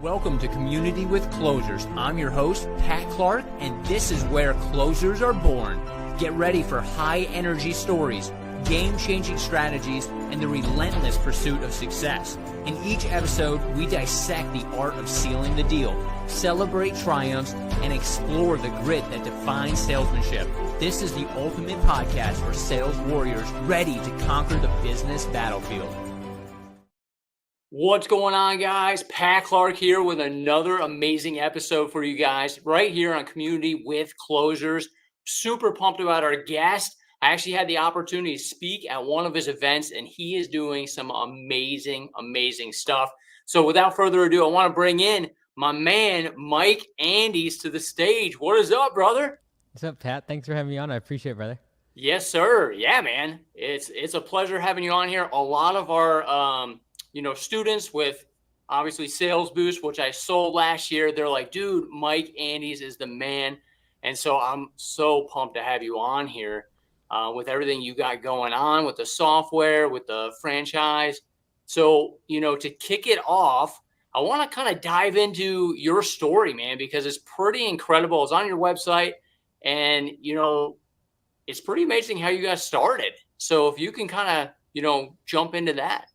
Welcome to Community with Closers. I'm your host, Pat Clark, and this is where closers are born. Get ready for high-energy stories, game-changing strategies, and the relentless pursuit of success. In each episode, we dissect the art of sealing the deal, celebrate triumphs, and explore the grit that defines salesmanship. This is the ultimate podcast for sales warriors ready to conquer the business battlefield. What's going on, guys? Pat Clark here with another amazing episode for you guys right here on Community with Closers. Super pumped about our guest. I actually had the opportunity to speak at one of his events, and he is doing some amazing stuff. So without further ado, I want to bring in my man, Mike Andes, to the stage. What is up, brother? What's up, Pat? Thanks for having me on. I appreciate it, brother. Yes, sir. Yeah, man. It's a pleasure having you on here. A lot of our students with obviously Sales Boost, which I sold last year, they're like, dude, Mike Andes is the man. And so I'm so pumped to have you on here with everything you got going on with the software, with the franchise. So, to kick it off, I want to kind of dive into your story, man, because it's pretty incredible. It's on your website and, it's pretty amazing how you guys started. So if you can kind of, jump into that.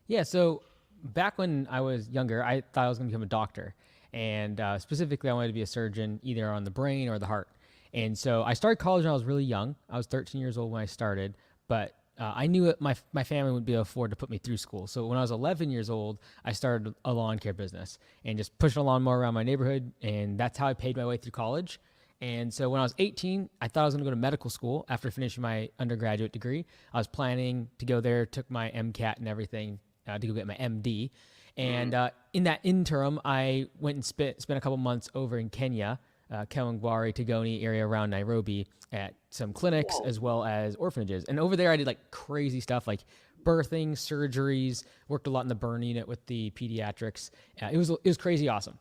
Yeah, so back when I was younger, I thought I was going to become a doctor. And specifically, I wanted to be a surgeon either on the brain or the heart. And so I started college when I was really young. I was 13 years old when I started, but I knew my family would be able to afford to put me through school. So when I was 11 years old, I started a lawn care business and just pushing a lawnmower around my neighborhood. And that's how I paid my way through college. And so when I was 18, I thought I was going to go to medical school after finishing my undergraduate degree. I was planning to go there, took my MCAT and everything to go get my MD. And in that interim, I went and spent a couple months over in Kenya, Kawangware, Tigoni area around Nairobi at some clinics as well as orphanages. And over there, I did like crazy stuff like birthing, surgeries, worked a lot in the burn unit with the pediatrics. It was crazy awesome.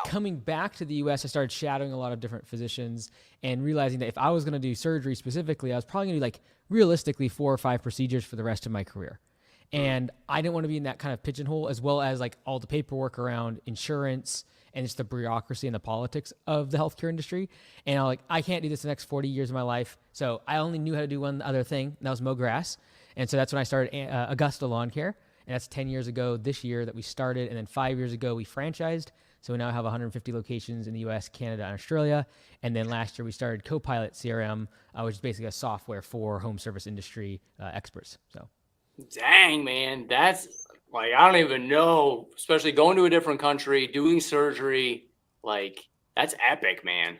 Coming back to the U.S., I started shadowing a lot of different physicians and realizing that if I was going to do surgery specifically, I was probably going to do like realistically 4 or 5 procedures for the rest of my career. And I didn't want to be in that kind of pigeonhole, as well as like all the paperwork around insurance and just the bureaucracy and the politics of the healthcare industry. And I'm like, I can't do this the next 40 years of my life. So I only knew how to do one other thing, and that was mow grass. And so that's when I started Augusta Lawn Care. And that's 10 years ago this year that we started. And then 5 years ago, we franchised. So we now have 150 locations in the US, Canada, and Australia. And then last year, we started Copilot CRM, which is basically a software for home service industry experts. So. Dang, man, that's like, I don't even know, especially going to a different country, doing surgery, like that's epic, man.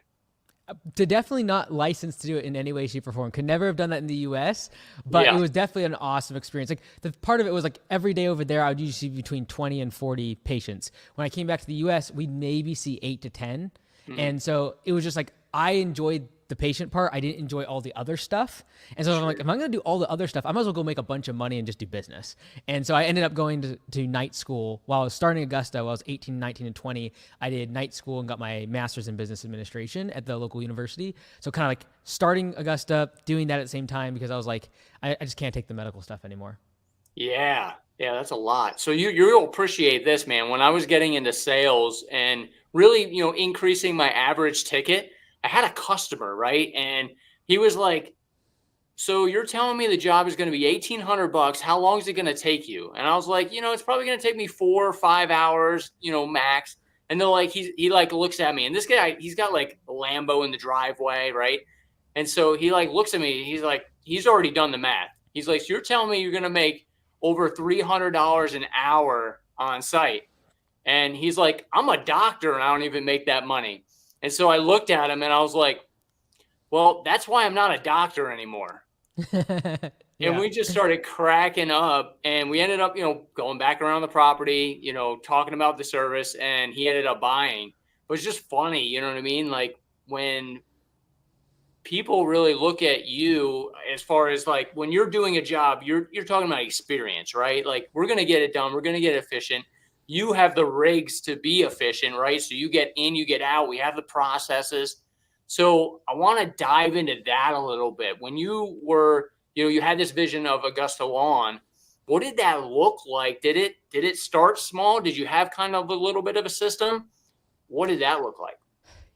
To definitely not licensed to do it in any way, shape, or form. Could never have done that in the US, but It was definitely an awesome experience. Like the part of it was like every day over there, I would usually see between 20 and 40 patients. When I came back to the US, we'd maybe see 8 to 10. And so it was just like, I enjoyed the patient part. I didn't enjoy all the other stuff. And so I'm like, if I'm going to do all the other stuff, I might as well go make a bunch of money and just do business. And so I ended up going to night school while I was starting Augusta. While I was 18, 19, and 20, I did night school and got my master's in business administration at the local university. So kind of like starting Augusta, doing that at the same time, because I was like, I just can't take the medical stuff anymore. Yeah, that's a lot. So you'll appreciate this, man. When I was getting into sales and really, increasing my average ticket, I had a customer, right? And he was like, so you're telling me the job is going to be $1,800. How long is it going to take you? And I was like, it's probably going to take me 4 or 5 hours, max. And they're like, he like looks at me, and this guy, he's got like a Lambo in the driveway, right? And so he like looks at me, he's like, he's already done the math. He's like, so you're telling me you're going to make over $300 an hour on site? And he's like, I'm a doctor and I don't even make that money. And so I looked at him and I was like, well, that's why I'm not a doctor anymore. And we just started cracking up, and we ended up, going back around the property, talking about the service, and he ended up buying. It was just funny. You know what I mean? Like when people really look at you as far as like when you're doing a job, you're talking about experience, right? Like we're going to get it done. We're going to get efficient. You have the rigs to be efficient, right? So you get in, you get out. We have the processes. So I want to dive into that a little bit. When you were, you had this vision of Augusta Lawn, What did that look like? Did it start small? Did you have kind of a little bit of a system? What did that look like?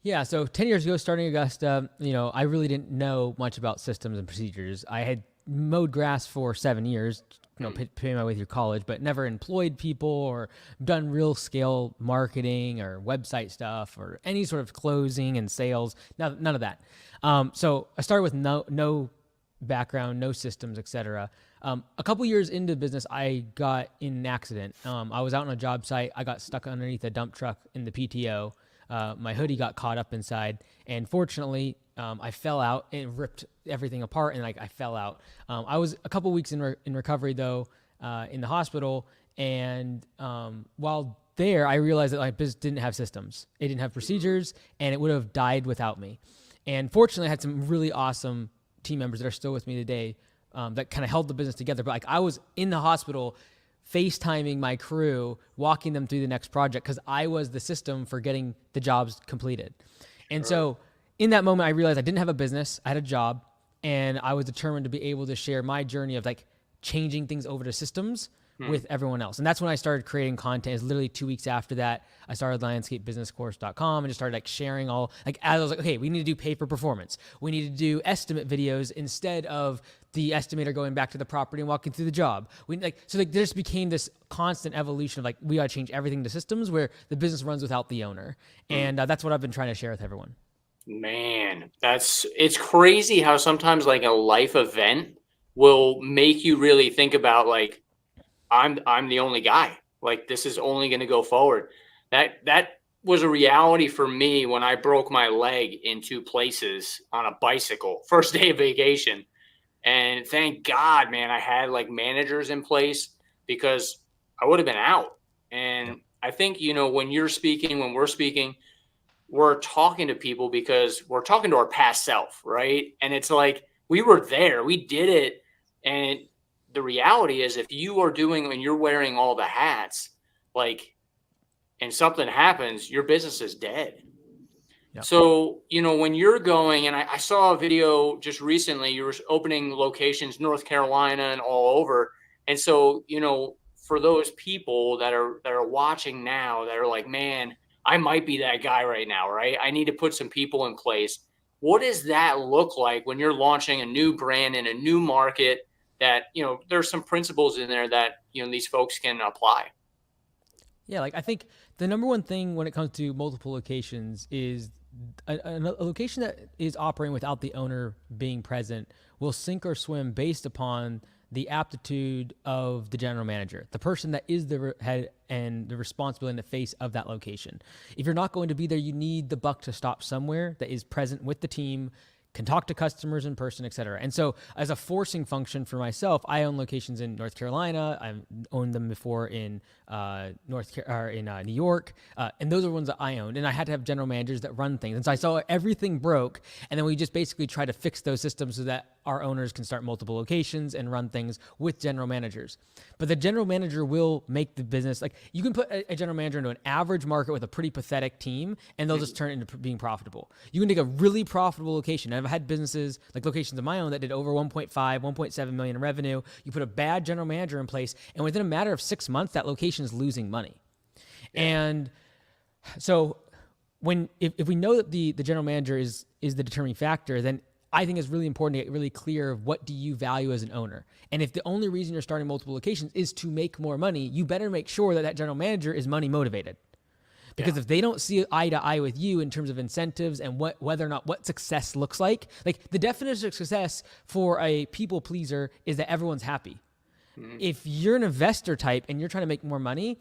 Yeah, so 10 years ago, starting Augusta, I really didn't know much about systems and procedures. I had mowed grass for 7 years, paying my way through college, but never employed people or done real scale marketing or website stuff or any sort of closing and sales. None of that. So I started with no background, no systems, etc. A couple years into business, I got in an accident. I was out on a job site. I got stuck underneath a dump truck in the PTO. My hoodie got caught up inside, and fortunately, I fell out and ripped everything apart, and I fell out. I was a couple weeks in recovery though, in the hospital, and while there, I realized that my business didn't have systems. It didn't have procedures, and it would have died without me. And fortunately, I had some really awesome team members that are still with me today, that kind of held the business together. But I was in the hospital FaceTiming my crew, walking them through the next project because I was the system for getting the jobs completed. And so in that moment, I realized I didn't have a business. I had a job, and I was determined to be able to share my journey of changing things over to systems with everyone else. And that's when I started creating content. It's literally 2 weeks after that, I started landscapebusinesscourse.com and just started sharing all, as I was okay, we need to do pay for performance. We need to do estimate videos instead of the estimator going back to the property and walking through the job. There just became this constant evolution of we got to change everything to systems where the business runs without the owner. And that's what I've been trying to share with everyone. Man, it's crazy how sometimes a life event will make you really think about I'm the only guy. This is only going to go forward. That was a reality for me when I broke my leg in 2 places on a bicycle, first day of vacation. And thank God, man, I had managers in place because I would have been out. And Yep. I think, when we're speaking, we're talking to people because we're talking to our past self, right? And it's we were there, we did it. And the reality is if you are doing and you're wearing all the hats, and something happens, your business is dead. Yep. So, when you're going, and I saw a video just recently, you were opening locations, North Carolina and all over. And so, for those people that are watching now that are man, I might be that guy right now, right? I need to put some people in place. What does that look like when you're launching a new brand in a new market that, there's some principles in there that, these folks can apply? Yeah, I think the number one thing when it comes to multiple locations is a location that is operating without the owner being present will sink or swim based upon the aptitude of the general manager, the person that is the head and the responsibility and the face of that location. If you're not going to be there, you need the buck to stop somewhere that is present with the team, can talk to customers in person, et cetera. And so as a forcing function for myself, I own locations in North Carolina. I've owned them before in New York. And those are ones that I owned. And I had to have general managers that run things. And so I saw everything broke. And then we just basically try to fix those systems so that our owners can start multiple locations and run things with general managers. But the general manager will make the business, you can put a general manager into an average market with a pretty pathetic team, and they'll just turn it into being profitable. You can take a really profitable location. I've had businesses, locations of my own, that did over 1.5, 1.7 million in revenue. You put a bad general manager in place, and within a matter of 6 months, that location is losing money. Yeah. And so if we know that the general manager is the determining factor, then I think it's really important to get really clear of what do you value as an owner. And if the only reason you're starting multiple locations is to make more money, you better make sure that general manager is money motivated. Because if they don't see eye to eye with you in terms of incentives and whether or not what success looks like the definition of success for a people pleaser is that everyone's happy. Mm-hmm. If you're an investor type and you're trying to make more money,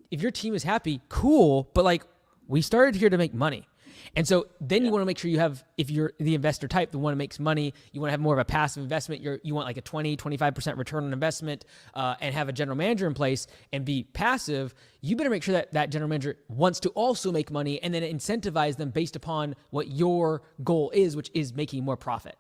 if your team is happy, cool, but we started here to make money. And so then you want to make sure you have, if you're the investor type, the one that makes money, you want to have more of a passive investment. You want a 20, 25% return on investment, and have a general manager in place and be passive. You better make sure that general manager wants to also make money and then incentivize them based upon what your goal is, which is making more profit.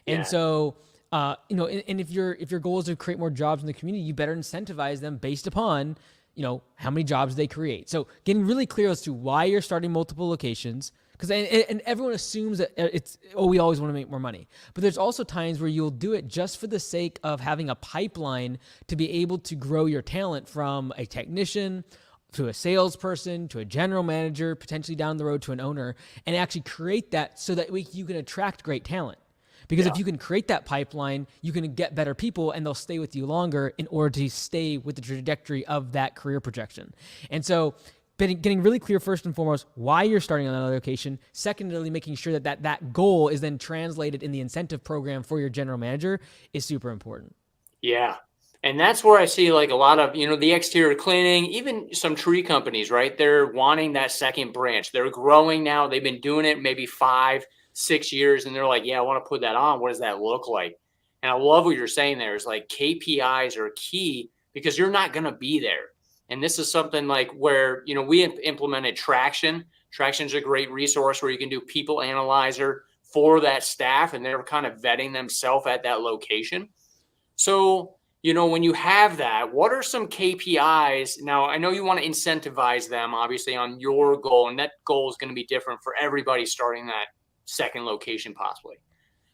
And so, and if your goal is to create more jobs in the community, you better incentivize them based upon how many jobs they create. So getting really clear as to why you're starting multiple locations, because and everyone assumes that we always want to make more money. But there's also times where you'll do it just for the sake of having a pipeline to be able to grow your talent from a technician to a salesperson to a general manager, potentially down the road to an owner, and actually create that so that you can attract great talent. Because if you can create that pipeline, you can get better people and they'll stay with you longer in order to stay with the trajectory of that career projection. And so getting really clear first and foremost why you're starting on another location. Secondarily, making sure that goal is then translated in the incentive program for your general manager is super important. Yeah. And that's where I see like a lot of, the exterior cleaning, even some tree companies, right? They're wanting that second branch. They're growing now. They've been doing it maybe 5-6 years. And they're like, yeah, I want to put that on. What does that look like? And I love what you're saying there is like KPIs are key because you're not going to be there. And this is something like where, we implemented Traction. Traction's a great resource where you can do people analyzer for that staff and they're kind of vetting themselves at that location. So, when you have that, what are some KPIs? Now, I know you want to incentivize them, obviously, on your goal, and that goal is going to be different for everybody starting that second location, possibly.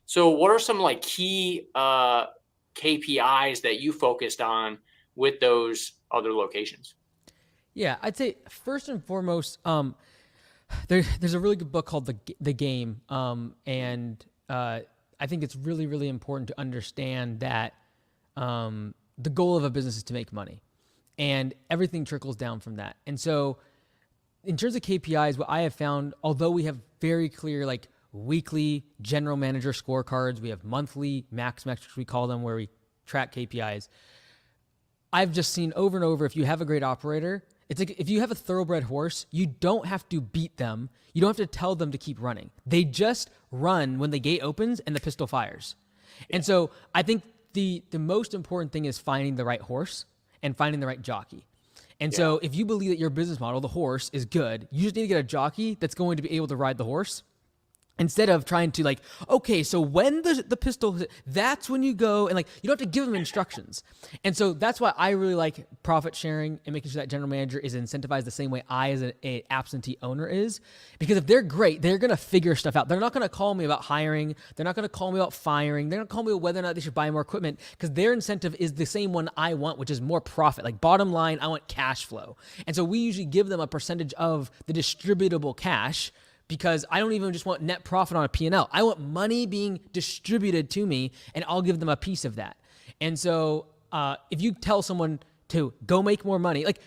So, what are some like key KPIs that you focused on with those other locations? Yeah, I'd say first and foremost, there's a really good book called The Game, and I think it's really, really important to understand that the goal of a business is to make money, and everything trickles down from that. And so, in terms of KPIs, what I have found, although we have very clear like weekly general manager scorecards, we have monthly max metrics, we call them, where we track KPIs. I've just seen over and over, if you have a great operator, it's like if you have a thoroughbred horse, you don't have to beat them. You don't have to tell them to keep running. They just run when the gate opens and the pistol fires. And so I think the most important thing is finding the right horse and finding the right jockey. And so if you believe that your business model, the horse, is good, you just need to get a jockey that's going to be able to ride the horse. Instead of trying to like, okay, so when the pistol, that's when you go, and like, you don't have to give them instructions. And so that's why I really like profit sharing and making sure that general manager is incentivized the same way I as an absentee owner is. Because if they're great, they're going to figure stuff out. They're not going to call me about hiring. They're not going to call me about firing. They're not going to call me about whether or not they should buy more equipment, because their incentive is the same one I want, which is more profit. Like bottom line, I want cash flow. And so we usually give them a percentage of the distributable cash, because I don't even just want net profit on a P&L. I want money being distributed to me, and I'll give them a piece of that. And so if you tell someone to go make more money, like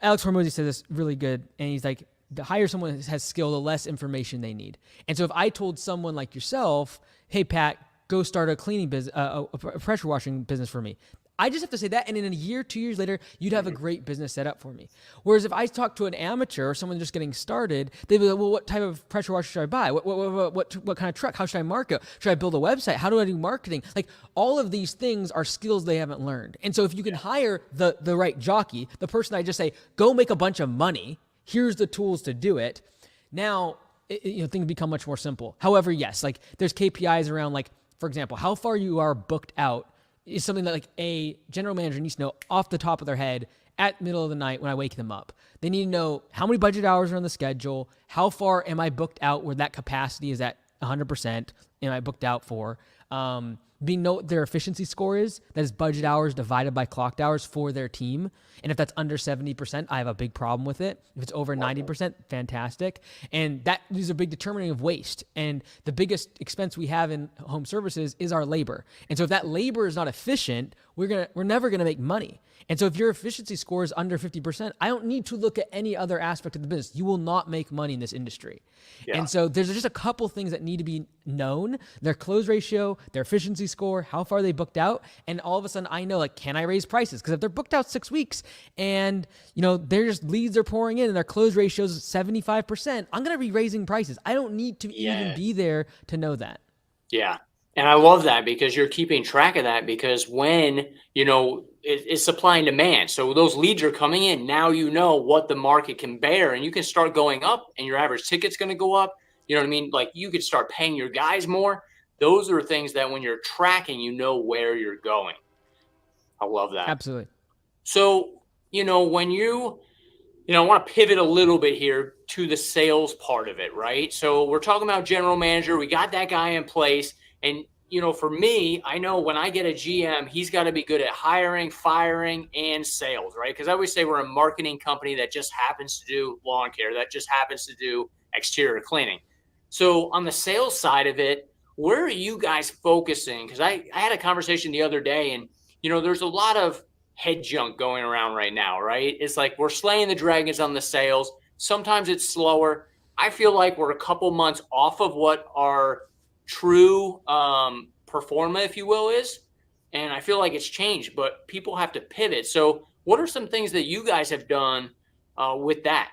Alex Hormozy says this really good, and he's like, the higher someone has skill, the less information they need. And so if I told someone like yourself, hey, Pat, go start a cleaning business, a pressure washing business for me, I just have to say that, and in a year, 2 years later, you'd have a great business set up for me. Whereas if I talk to an amateur or someone just getting started, they'd be like, well, what type of pressure washer should I buy? What kind of truck? How should I market? Should I build a website? How do I do marketing? Like, all of these things are skills they haven't learned. And so if you can hire the right jockey, the person I just say, go make a bunch of money, here's the tools to do it, now things become much more simple. However, yes, like there's KPIs around, like, for example, how far you are booked out is something that like a general manager needs to know off the top of their head at middle of the night when I wake them up. They need to know how many budget hours are on the schedule, how far am I booked out where that capacity is at 100%, am I booked out for, know what their efficiency score is, that is budget hours divided by clocked hours for their team. And if that's under 70%, I have a big problem with it. If it's over 90%, fantastic. And that is a big determining of waste. And the biggest expense we have in home services is our labor. And so if that labor is not efficient, we're never gonna make money. And so if your efficiency score is under 50%, I don't need to look at any other aspect of the business. You will not make money in this industry. Yeah. And so there's just a couple things that need to be known: their close ratio, their efficiency score, how far they booked out. And all of a sudden I know, like, can I raise prices? Because if they're booked out 6 weeks and they're just leads are pouring in and their close ratio is 75%, I'm going to be raising prices. I don't need to even be there to know that. Yeah. And I love that, because you're keeping track of that, because when, it's supply and demand. So those leads are coming in. Now you know what the market can bear, and you can start going up, and your average ticket's going to go up. You know what I mean? Like, you could start paying your guys more. Those are things that when you're tracking, you know where you're going. I love that. Absolutely. So when I want to pivot a little bit here to the sales part of it, right? So we're talking about general manager. We got that guy in place. And, for me, I know when I get a GM, he's got to be good at hiring, firing, and sales, right? Because I always say we're a marketing company that just happens to do lawn care, that just happens to do exterior cleaning. So on the sales side of it, where are you guys focusing? Because I had a conversation the other day, and, there's a lot of head junk going around right now, right? It's like we're slaying the dragons on the sales. Sometimes it's slower. I feel like we're a couple months off of what our true performa, if you will, is. And I feel like it's changed, but people have to pivot. So, what are some things that you guys have done with that?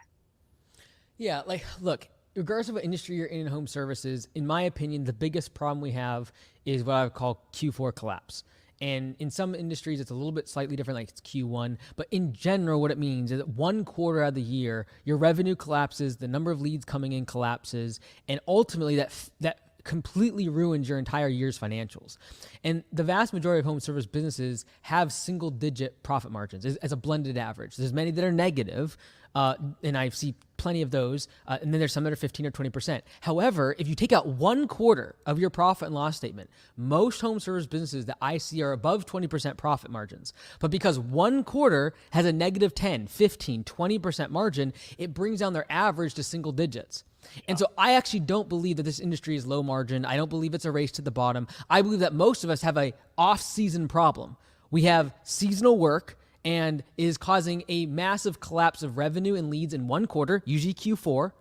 Yeah, like, look, regardless of what industry you're in home services, in my opinion, the biggest problem we have is what I would call Q4 collapse. And in some industries, it's a little bit slightly different, like it's Q1. But in general, what it means is that one quarter of the year, your revenue collapses, the number of leads coming in collapses, and ultimately that completely ruins your entire year's financials. And the vast majority of home service businesses have single digit profit margins as a blended average. There's many that are negative, and I see plenty of those. And then there's some that are 15 or 20%. However, if you take out one quarter of your profit and loss statement, most home service businesses that I see are above 20% profit margins. But because one quarter has a negative 10, 15, 20% margin, it brings down their average to single digits. And so I actually don't believe that this industry is low margin. I don't believe it's a race to the bottom. I believe that most of us have a off-season problem. We have seasonal work and is causing a massive collapse of revenue and leads in one quarter, usually Q4.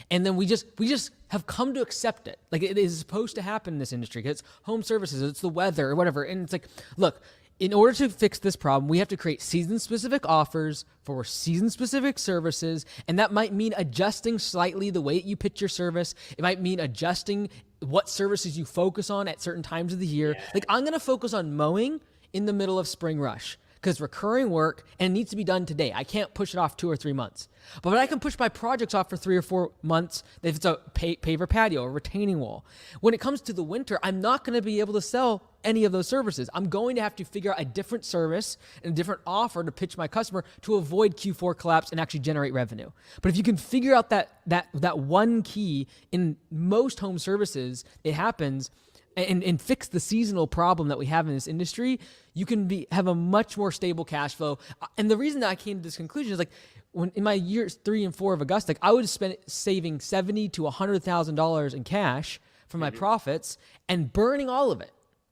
And then we just have come to accept it. Like, it is supposed to happen in this industry because it's home services, it's the weather or whatever. And it's like, look, in order to fix this problem, we have to create season-specific offers for season-specific services, and that might mean adjusting slightly the way you pitch your service. It might mean adjusting what services you focus on at certain times of the year. Yeah. Like, I'm going to focus on mowing in the middle of spring rush because recurring work, and it needs to be done today. I can't push it off 2 or 3 months. But I can push my projects off for 3 or 4 months if it's a paver patio or retaining wall. When it comes to the winter, I'm not going to be able to sell any of those services. I'm going to have to figure out a different service and a different offer to pitch my customer to avoid Q4 collapse and actually generate revenue. But if you can figure out that one key in most home services, it happens, and fix the seasonal problem that we have in this industry, you can have a much more stable cash flow. And the reason that I came to this conclusion is, like, when in my years 3 and 4 of Augusta, like, I would spend saving $70,000 to $100,000 in cash from my profits and burning all of it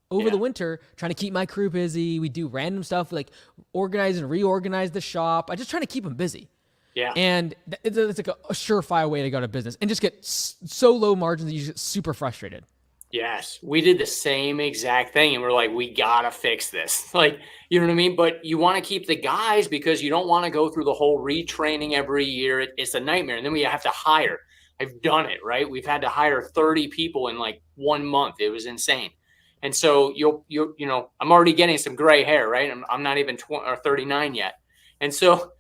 over the winter, trying to keep my crew busy. We do random stuff like organize and reorganize the shop. I just trying to keep them busy. Yeah. And it's like a surefire way to go to business and just get so low margins that you get super frustrated. Yes, we did the same exact thing. And we're like, we got to fix this. Like, you know what I mean? But you want to keep the guys because you don't want to go through the whole retraining every year. It's a nightmare. And then we have to hire. I've done it, right? We've had to hire 30 people in like 1 month. It was insane. And so I'm already getting some gray hair, right? I'm not even 20 or 39 yet. And so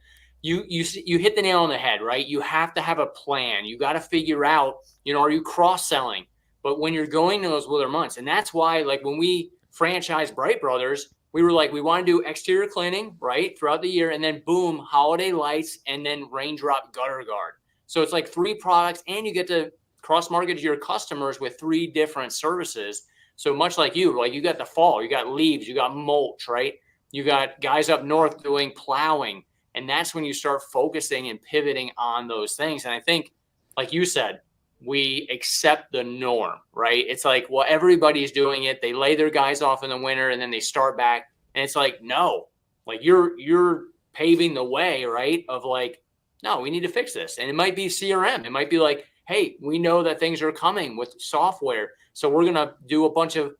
you hit the nail on the head, right? You have to have a plan. You got to figure out, are you cross-selling? But when you're going to those winter months, and that's why, like, when we franchised Bright Brothers, we were like, we want to do exterior cleaning, right, throughout the year, and then boom, holiday lights, and then raindrop gutter guard. So it's like 3 products, and you get to cross-market to your customers with 3 different services. So much like you got the fall, you got leaves, you got mulch, right? You got guys up north doing plowing, and that's when you start focusing and pivoting on those things. And I think, like you said, we accept the norm, right? It's like, well, everybody's doing it. They lay their guys off in the winter and then they start back. And it's like, no, like you're paving the way, right? Of like, no, we need to fix this. And it might be CRM. It might be like, hey, we know that things are coming with software. So we're going to do a bunch of,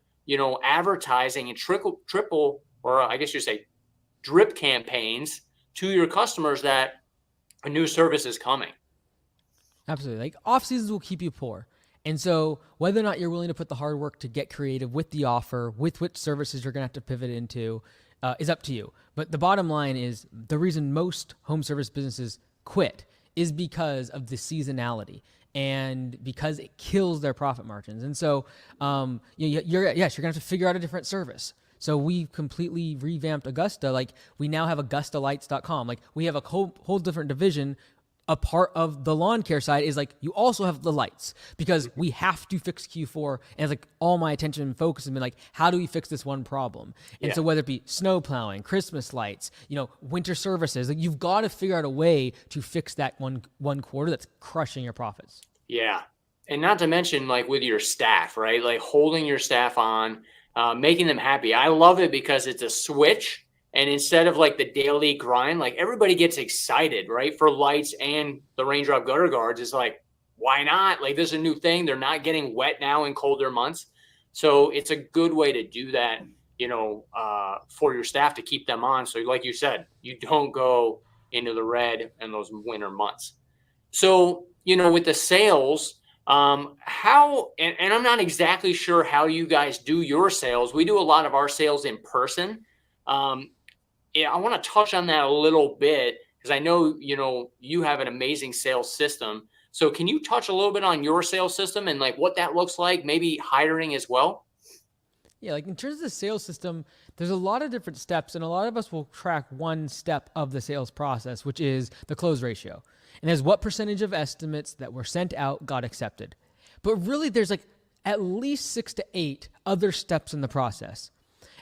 advertising and triple, or I guess you say drip campaigns to your customers that a new service is coming. Absolutely. Like, off seasons will keep you poor. And so whether or not you're willing to put the hard work to get creative with the offer, with which services you're going to have to pivot into, is up to you. But the bottom line is the reason most home service businesses quit is because of the seasonality and because it kills their profit margins. And so, you're going to have to figure out a different service. So we completely revamped Augusta. Like we now have AugustaLights.com. Like we have a whole different division. A part of the lawn care side is like you also have the lights because we have to fix Q4, and it's like all my attention and focus has been like, how do we fix this one problem? And Yeah. so whether it be snow plowing, Christmas lights, winter services, like you've got to figure out a way to fix that one quarter that's crushing your profits. Yeah. And not to mention, like with your staff, right? Like holding your staff on, making them happy. I love it because it's a switch. And instead of like the daily grind, like everybody gets excited, right? For lights and the raindrop gutter guards. It's like, why not? Like this is a new thing. They're not getting wet now in colder months. So it's a good way to do that, for your staff to keep them on. So like you said, you don't go into the red in those winter months. So, with the sales, how, and I'm not exactly sure how you guys do your sales. We do a lot of our sales in person. Yeah, I want to touch on that a little bit because I know, you have an amazing sales system. So can you touch a little bit on your sales system and like what that looks like, maybe hiring as well? Yeah, like in terms of the sales system, there's a lot of different steps, and a lot of us will track one step of the sales process, which is the close ratio. And there's what percentage of estimates that were sent out got accepted. But really, there's like at least 6 to 8 other steps in the process.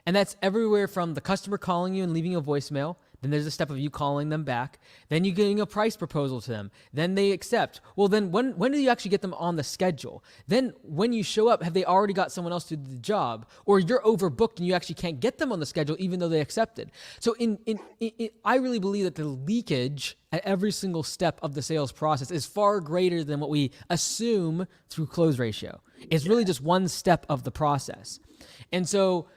And that's everywhere from the customer calling you and leaving a voicemail. Then there's a step of you calling them back. Then you getting a price proposal to them. Then they accept. Well, then when do you actually get them on the schedule? Then when you show up, have they already got someone else to do the job? Or you're overbooked and you actually can't get them on the schedule even though they accepted. So I really believe that the leakage at every single step of the sales process is far greater than what we assume through close ratio. It's really just one step of the process. And so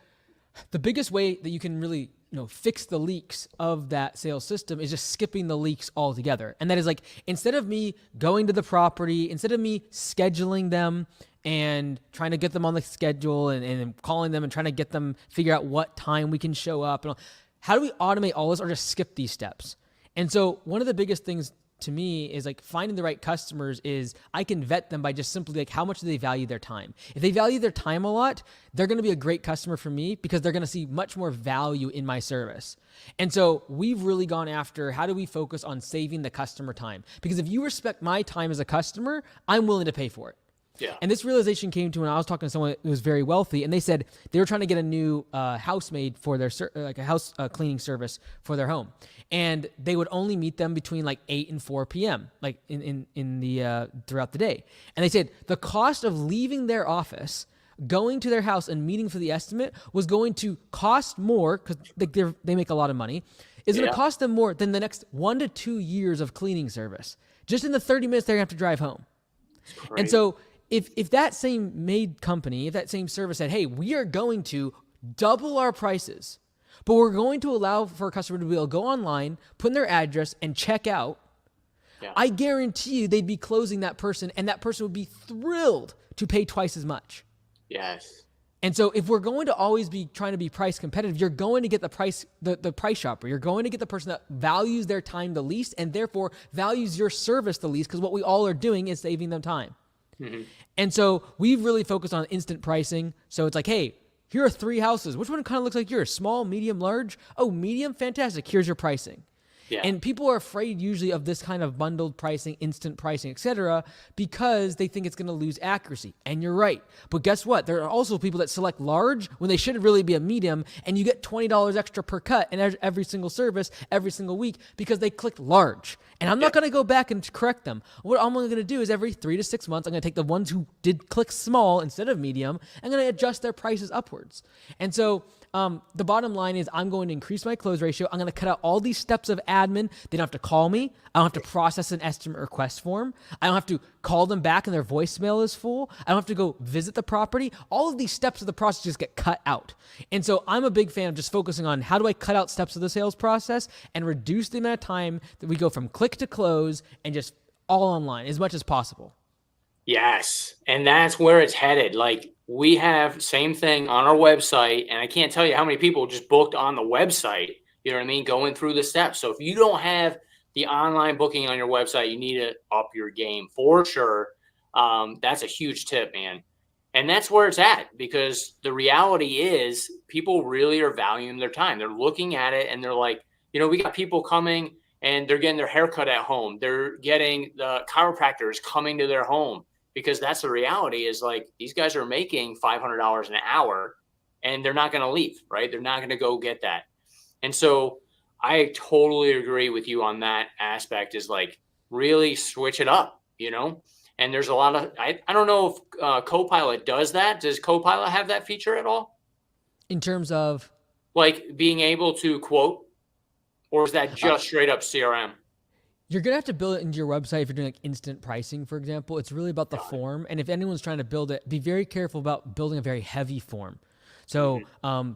the biggest way that you can really fix the leaks of that sales system is just skipping the leaks altogether. And that is like, instead of me going to the property, instead of me scheduling them and trying to get them on the schedule and calling them and trying to get them figure out what time we can show up, and how do we automate all this or just skip these steps? And so one of the biggest things to me is like finding the right customers is I can vet them by just simply like how much do they value their time. If they value their time a lot, they're going to be a great customer for me because they're going to see much more value in my service. And so we've really gone after how do we focus on saving the customer time? Because if you respect my time as a customer, I'm willing to pay for it. Yeah. And this realization came to when I was talking to someone who was very wealthy, and they said they were trying to get a new housemaid for their like a house cleaning service for their home, and they would only meet them between like 8 and 4 p.m. like in the throughout the day. And they said the cost of leaving their office, going to their house, and meeting for the estimate was going to cost more because they make a lot of money. Is going to cost them more than the next 1 to 2 years of cleaning service just in the 30 minutes they're going to have to drive home. And so if that same maid company, if that same service said, hey, we are going to double our prices, but we're going to allow for a customer to be able to go online, put in their address, and check out, I guarantee you they'd be closing that person, and that person would be thrilled to pay twice as much. Yes. And so if we're going to always be trying to be price competitive, you're going to get the price shopper. You're going to get the person that values their time the least and therefore values your service the least, because what we all are doing is saving them time. Mm-hmm. And so we've really focused on instant pricing. So it's like, hey, here are 3 houses. Which one kind of looks like yours? Small, medium, large? Oh, medium? Fantastic. Here's your pricing. Yeah. And people are afraid usually of this kind of bundled pricing, instant pricing, etc., because they think it's going to lose accuracy. And you're right. But guess what? There are also people that select large when they should really be a medium, and you get $20 extra per cut in every single service, every single week, because they clicked large. And I'm not going to go back and correct them. What I'm only going to do is every 3 to 6 months, I'm going to take the ones who did click small instead of medium, I'm going to adjust their prices upwards. And so the bottom line is I'm going to increase my close ratio. I'm going to cut out all these steps of admin. They don't have to call me. I don't have to process an estimate request form. I don't have to call them back and their voicemail is full. I don't have to go visit the property. All of these steps of the process just get cut out. And so I'm a big fan of just focusing on how do I cut out steps of the sales process and reduce the amount of time that we go from click to close and just all online as much as possible. Yes. And that's where it's headed. Like we have same thing on our website, and I can't tell you how many people just booked on the website, you know what I mean? Going through the steps. So if you don't have the online booking on your website, you need to up your game for sure. That's a huge tip, man. And that's where it's at, because the reality is people really are valuing their time. They're looking at it and they're like, we got people coming and they're getting their haircut at home. They're getting the chiropractors coming to their home, because that's the reality is like these guys are making $500 an hour and they're not going to leave, right? They're not going to go get that. And so I totally agree with you on that aspect, is like really switch it up, And there's a lot of, I don't know if Copilot does that. Does Copilot have that feature at all? In terms of like being able to quote, or is that just straight up CRM? you're going to have to build it into your website if you're doing like instant pricing, for example. It's really about the form. And if anyone's trying to build it, be very careful about building a very heavy form. So,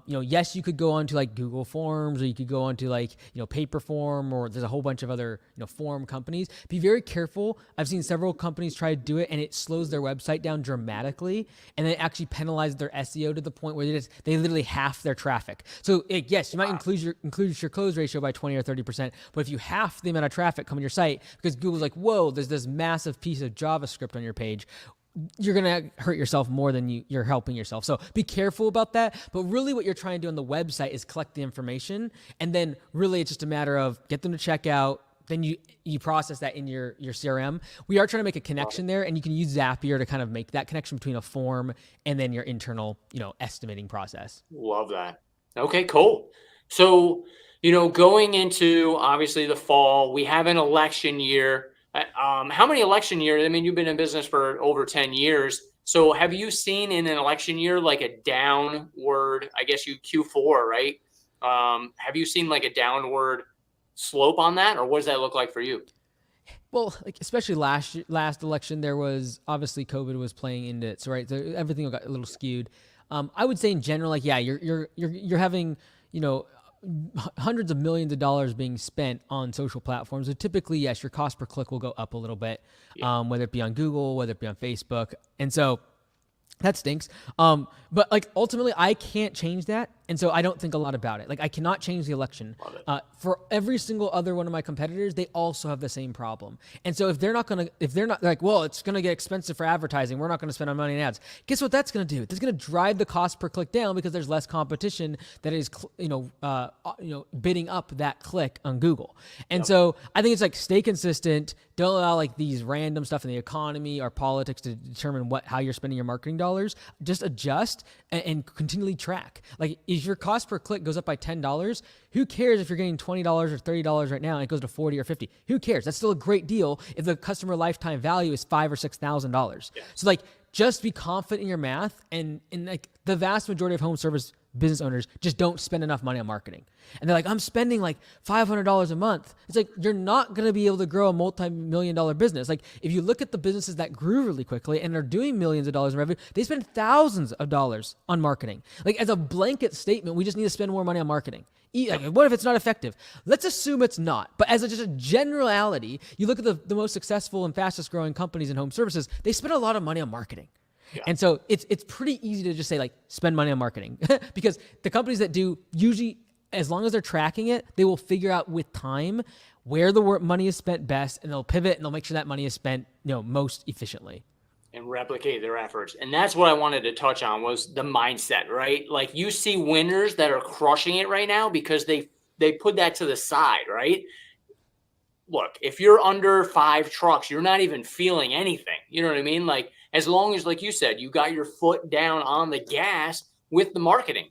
yes, you could go onto like Google Forms, or you could go onto like, Paperform, or there's a whole bunch of other, form companies. Be very careful. I've seen several companies try to do it and it slows their website down dramatically, and then it actually penalizes their SEO to the point where they literally half their traffic. So yes, you might increase your close ratio by 20 or 30%, but if you half the amount of traffic come on your site, because Google's like, whoa, there's this massive piece of JavaScript on your page, you're going to hurt yourself more than you're helping yourself. So be careful about that. But really what you're trying to do on the website is collect the information. And then really it's just a matter of get them to check out. Then you process that in your CRM. We are trying to make a connection there, and you can use Zapier to kind of make that connection between a form and then your internal, estimating process. Love that. Okay, cool. So, going into obviously the fall, we have an election year. How many election years? I mean, you've been in business for over 10 years. So have you seen in an election year like a downward, I guess Q4, right? Have you seen like a downward slope on that, or what does that look like for you? Well, like especially last election, there was obviously COVID was playing into it, so right, so everything got a little skewed. I would say in general, like you're having hundreds of millions of dollars being spent on social platforms. So typically, yes, your cost per click will go up a little bit, whether it be on Google, whether it be on Facebook. And so that stinks. But like ultimately, I can't change that. And so I don't think a lot about it. Like I cannot change the election. For every single other one of my competitors, they also have the same problem. And so if they're not like, well, it's going to get expensive for advertising, we're not going to spend our money in ads. Guess what that's going to do? It's going to drive the cost per click down because there's less competition that is, bidding up that click on Google. And so I think it's like stay consistent. Don't allow like these random stuff in the economy or politics to determine how you're spending your marketing dollars. Just adjust and continually track. Like if your cost per click goes up by $10, who cares if you're getting $20 or $30 right now and it goes to 40 or 50? Who cares? That's still a great deal if the customer lifetime value is $5,000 or $6,000. Yeah. So like just be confident in your math, and like the vast majority of home service business owners just don't spend enough money on marketing. And they're like, I'm spending like $500 a month. It's like, you're not going to be able to grow a multi-million-dollar business. Like if you look at the businesses that grew really quickly and are doing millions of dollars in revenue, they spend thousands of dollars on marketing. Like as a blanket statement, we just need to spend more money on marketing. Like, what if it's not effective? Let's assume it's not. But as just a generality, you look at the most successful and fastest growing companies in home services, they spend a lot of money on marketing. Yeah. And so it's pretty easy to just say like spend money on marketing because the companies that do, usually as long as they're tracking it, they will figure out with time where the money is spent best, and they'll pivot and they'll make sure that money is spent most efficiently. And replicate their efforts. And that's what I wanted to touch on, was the mindset, right? Like you see winners that are crushing it right now because they put that to the side, right? Look, if you're under 5 trucks, you're not even feeling anything. You know what I mean? Like as long as, like you said, you got your foot down on the gas with the marketing.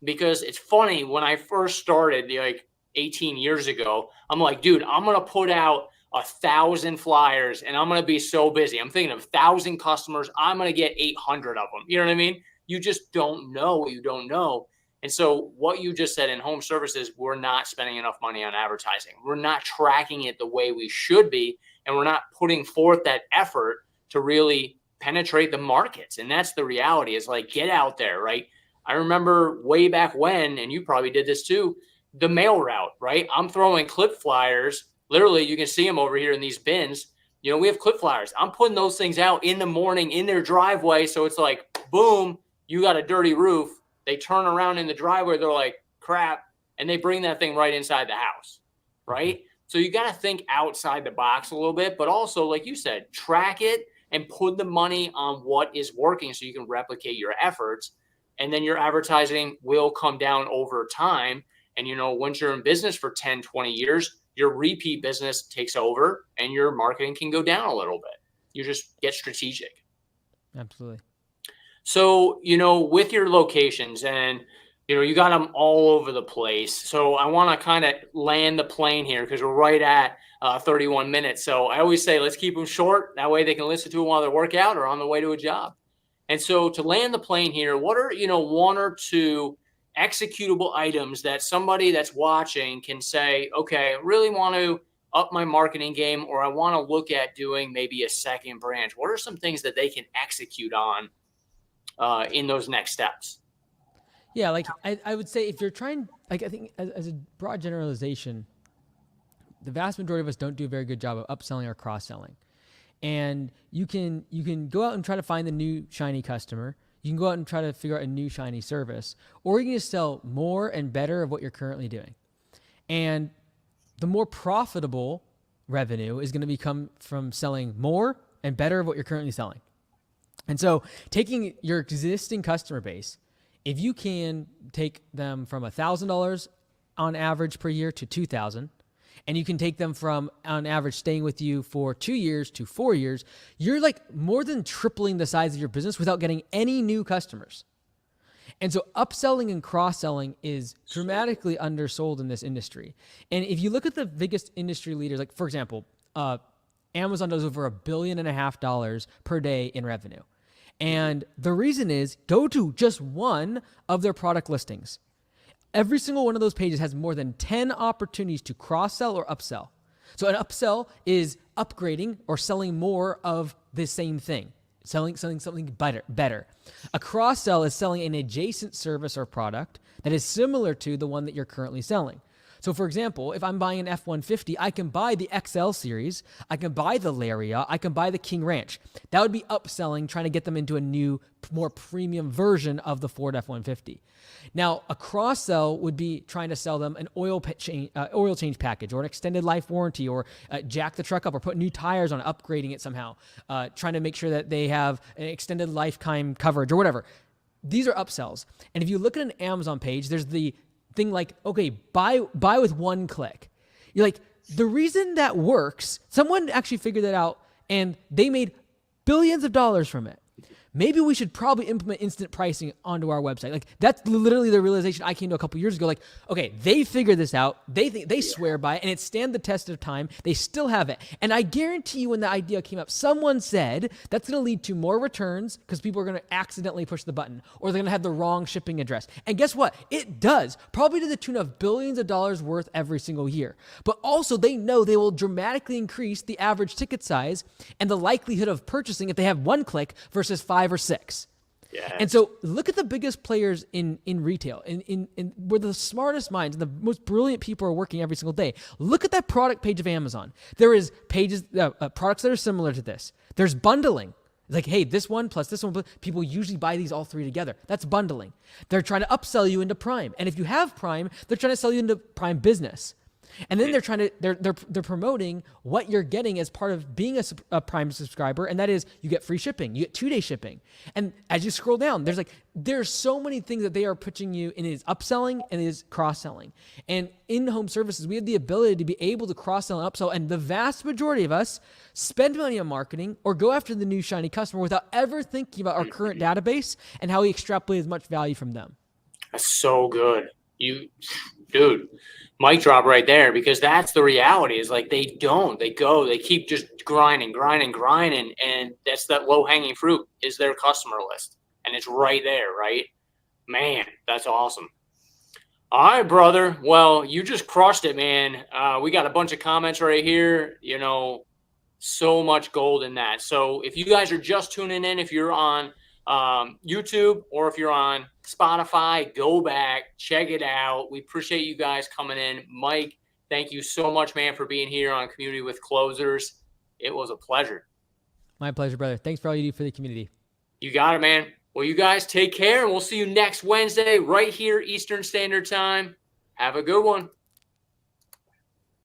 Because it's funny, when I first started like 18 years ago, I'm like, dude, I'm going to put out 1,000 flyers and I'm going to be so busy. I'm thinking of 1,000 customers. I'm going to get 800 of them. You know what I mean? You just don't know what you don't know. And so what you just said in home services, we're not spending enough money on advertising. We're not tracking it the way we should be. And we're not putting forth that effort to really penetrate the markets. And that's the reality, is like, get out there, right? I remember way back when, and you probably did this too, the mail route, right? I'm throwing clip flyers. Literally, you can see them over here in these bins. We have clip flyers. I'm putting those things out in the morning in their driveway. So it's like, boom, you got a dirty roof. They turn around in the driveway. They're like, crap. And they bring that thing right inside the house, right? So you got to think outside the box a little bit, but also, like you said, track it. and put the money on what is working so you can replicate your efforts. And then your advertising will come down over time. And, once you're in business for 10, 20 years, your repeat business takes over and your marketing can go down a little bit. You just get strategic. Absolutely. So, with your locations and, you got them all over the place. So I want to kind of land the plane here because we're right at 31 minutes. So I always say, let's keep them short. That way they can listen to them while they're workout or on the way to a job. And so to land the plane here, what are, one or two executable items that somebody that's watching can say, okay, I really want to up my marketing game, or I want to look at doing maybe a second branch? What are some things that they can execute on in those next steps? Yeah, like I would say if you're trying, like I think as a broad generalization, the vast majority of us don't do a very good job of upselling or cross-selling. And you can go out and try to find the new shiny customer. You can go out and try to figure out a new shiny service, or you can just sell more and better of what you're currently doing. And the more profitable revenue is going to become from selling more and better of what you're currently selling. And so taking your existing customer base, if you can take them from $1,000 on average per year to $2,000, and you can take them from on average staying with you for 2 years to 4 years, you're like more than tripling the size of your business without getting any new customers. And so upselling and cross-selling is dramatically undersold in this industry. And if you look at the biggest industry leaders, like for example, Amazon does over $1.5 billion per day in revenue. And the reason is, go to just one of their product listings. Every single one of those pages has more than 10 opportunities to cross-sell or upsell. So an upsell is upgrading or selling more of the same thing, selling something better. A cross-sell is selling an adjacent service or product that is similar to the one that you're currently selling. So for example, if I'm buying an F-150, I can buy the XL series, I can buy the Lariat, I can buy the King Ranch. That would be upselling, trying to get them into a new, more premium version of the Ford F-150. Now, a cross-sell would be trying to sell them an oil change package or an extended life warranty, or jack the truck up or put new tires on it, upgrading it somehow, trying to make sure that they have an extended lifetime coverage or whatever. These are upsells. And if you look at an Amazon page, there's the thing like, okay, buy with one click. You're like, the reason that works, someone actually figured that out and they made billions of dollars from it. Maybe we should probably implement instant pricing onto our website. Like, that's literally the realization I came to a couple years ago. Like, okay, they figured this out. They swear by it, and it stand the test of time. They still have it. And I guarantee you when the idea came up, someone said that's going to lead to more returns because people are going to accidentally push the button, or they're going to have the wrong shipping address. And guess what? It does, probably to the tune of billions of dollars worth every single year. But also they know they will dramatically increase the average ticket size and the likelihood of purchasing if they have one click versus 5 or 6. Yes. And so look at the biggest players in retail, in where the smartest minds and the most brilliant people are working every single day. Look at that product page of Amazon. There is pages, products that are similar to this. There's bundling. It's like, hey, this one plus this one. People usually buy these all three together. That's bundling. They're trying to upsell you into Prime. And if you have Prime, they're trying to sell you into Prime Business. And then they're promoting what you're getting as part of being a Prime subscriber, and that is you get free shipping, you get 2-day shipping. And as you scroll down, there's so many things that they are pitching you, and it is upselling and it is cross-selling. And in home services, we have the ability to be able to cross-sell and upsell, and the vast majority of us spend money on marketing or go after the new shiny customer without ever thinking about our current database and how we extrapolate as much value from them. That's so good. Dude, mic drop right there, because that's the reality. Is like they keep just grinding, and that's that low-hanging fruit is their customer list, and it's right there, right? Man, that's awesome. All right, brother. Well, you just crushed it, man. We got a bunch of comments right here. So much gold in that. So if you guys are just tuning in, if you're on YouTube or if you're on Spotify, go back, check it out. We appreciate you guys coming in. Mike, thank you so much, man, for being here on Community with Closers. It was a pleasure. My pleasure, brother. Thanks for all you do for the community. You got it, man. Well, you guys take care, and we'll see you next Wednesday right here, Eastern Standard Time. Have a good one.